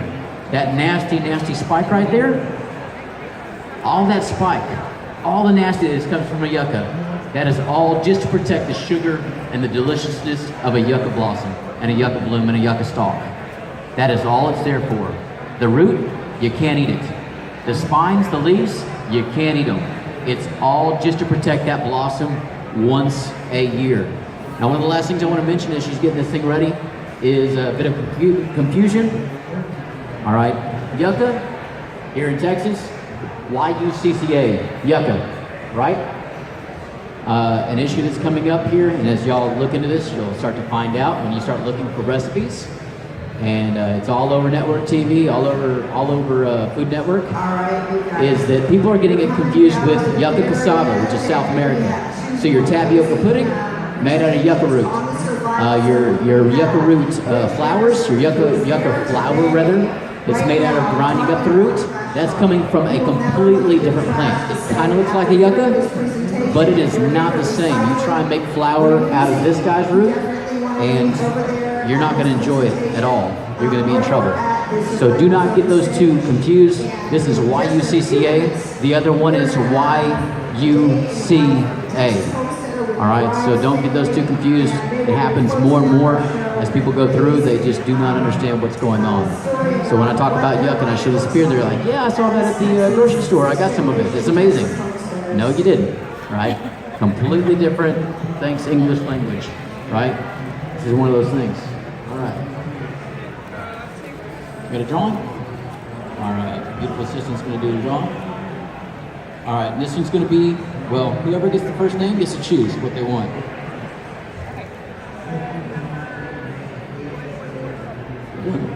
That nasty, nasty spike right there. All that spike, all the nastiness comes from a yucca. That is all just to protect the sugar and the deliciousness of a yucca blossom and a yucca bloom and a yucca stalk. That is all it's there for. The root, you can't eat it. The spines, the leaves, you can't eat them. It's all just to protect that blossom once a year. Now, one of the last things I want to mention as she's getting this thing ready is a bit of confusion. All right, Yucca here in Texas, YUCCA, Yucca, right? An issue that's coming up here, and as y'all look into this, you'll start to find out when you start looking for recipes. And it's all over network TV, all over Food Network, is that people are getting it confused with yucca cassava, which is South American. So your tapioca pudding, made out of yucca root. Your yucca root flowers, your yucca flour rather, that's made out of grinding up the root, that's coming from a completely different plant. It kind of looks like a yucca, but it is not the same. You try and make flour out of this guy's root, and you're not going to enjoy it at all. You're going to be in trouble. So do not get those two confused. This is YUCCA. The other one is YUCA. All right, so don't get those two confused. It happens more and more as people go through. They just do not understand what's going on. So when I talk about yucca and I show the spear, they're like, yeah, I saw that at the grocery store. I got some of it. It's amazing. No, you didn't, right? Completely different. Thanks, English language, right? This is one of those things. All right. Got a drawing? All right. Beautiful assistant's going to do the drawing. All right. And this one's going to be, well, whoever gets the first name gets to choose what they want.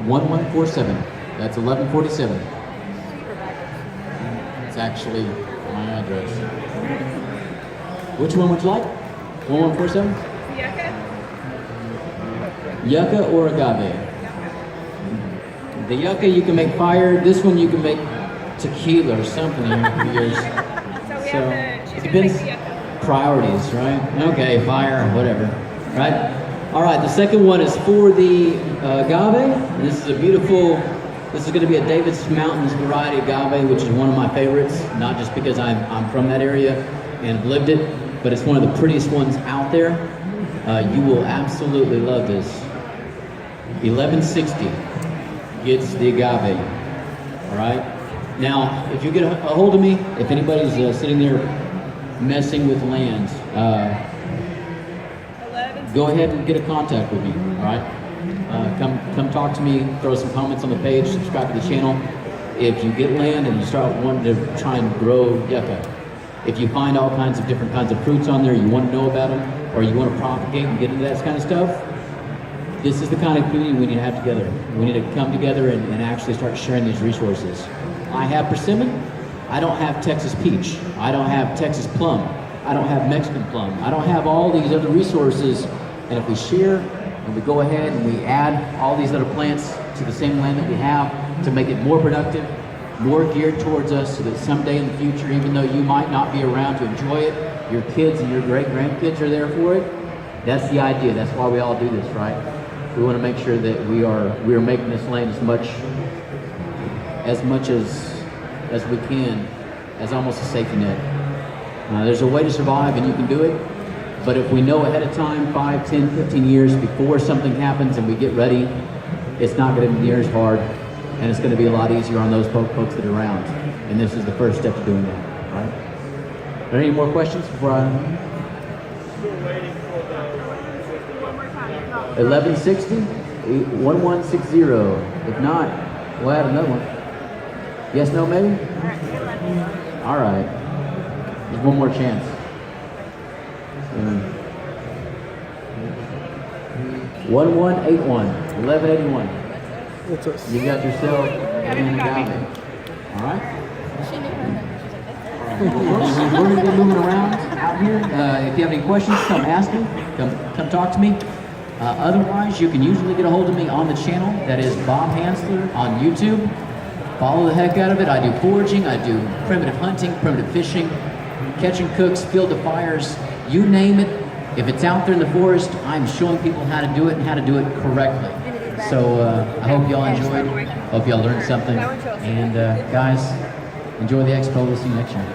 1147. That's 1147. It's actually my address. Which one would you like? 1147? Yucca or agave? The yucca you can make fire. This one you can make tequila or something. So it depends. Priorities, right? Okay, fire, whatever, right? All right. The second one is for the agave. This is a beautiful. This is going to be a Davis Mountains variety agave, which is one of my favorites. Not just because I'm from that area and lived it, but it's one of the prettiest ones out there. You will absolutely love this. 1160 gets the agave. All right. Now, if you get a hold of me, if anybody's sitting there messing with land, go ahead and get a contact with me. All right. Come talk to me. Throw some comments on the page. Subscribe to the channel. If you get land and you start wanting to try and grow yucca, if you find all kinds of different kinds of fruits on there, you want to know about them, or you want to propagate and get into that kind of stuff, this is the kind of community we need to have together. We need to come together and actually start sharing these resources. I have persimmon. I don't have Texas peach. I don't have Texas plum. I don't have Mexican plum. I don't have all these other resources. And if we share and we go ahead and we add all these other plants to the same land that we have to make it more productive, more geared towards us, so that someday in the future, even though you might not be around to enjoy it, your kids and your great-grandkids are there for it. That's the idea. That's why we all do this, right? We want to make sure that we are making this land as much as we can, as almost a safety net. There's a way to survive, and you can do it. But if we know ahead of time, 5, 10, 15 years before something happens and we get ready, it's not going to be near as hard, and it's going to be a lot easier on those folks that are around. And this is the first step to doing that, right? Are there any more questions before I... 1160, 1160. If not, we'll add another one. Yes, no, maybe? All right. There's one more chance. 1181, 1181. You got yourself an agave. All right. We're going to be moving around out here. If you have any questions, come ask me. Come talk to me. Otherwise, you can usually get a hold of me on the channel. That is Bob Hansler on YouTube. Follow the heck out of it. I do foraging, I do primitive hunting, primitive fishing, catching cooks, field of fires, you name it. If it's out there in the forest, I'm showing people how to do it and how to do it correctly. So I hope y'all enjoyed. Hope y'all learned something. And guys, enjoy the expo. We'll see you next year.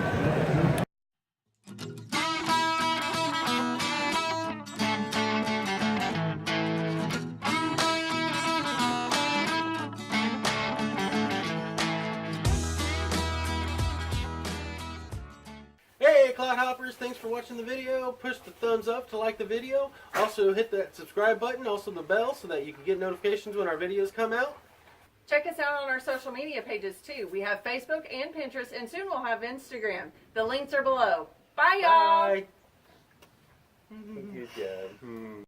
Hey, Cloud Hoppers, thanks for watching the video. Push the thumbs up to like the video. Also hit that subscribe button, also the bell, so that you can get notifications when our videos come out. Check us out on our social media pages too. We have Facebook and Pinterest, and soon we'll have Instagram. The links are below. Bye, y'all. Bye. Good job.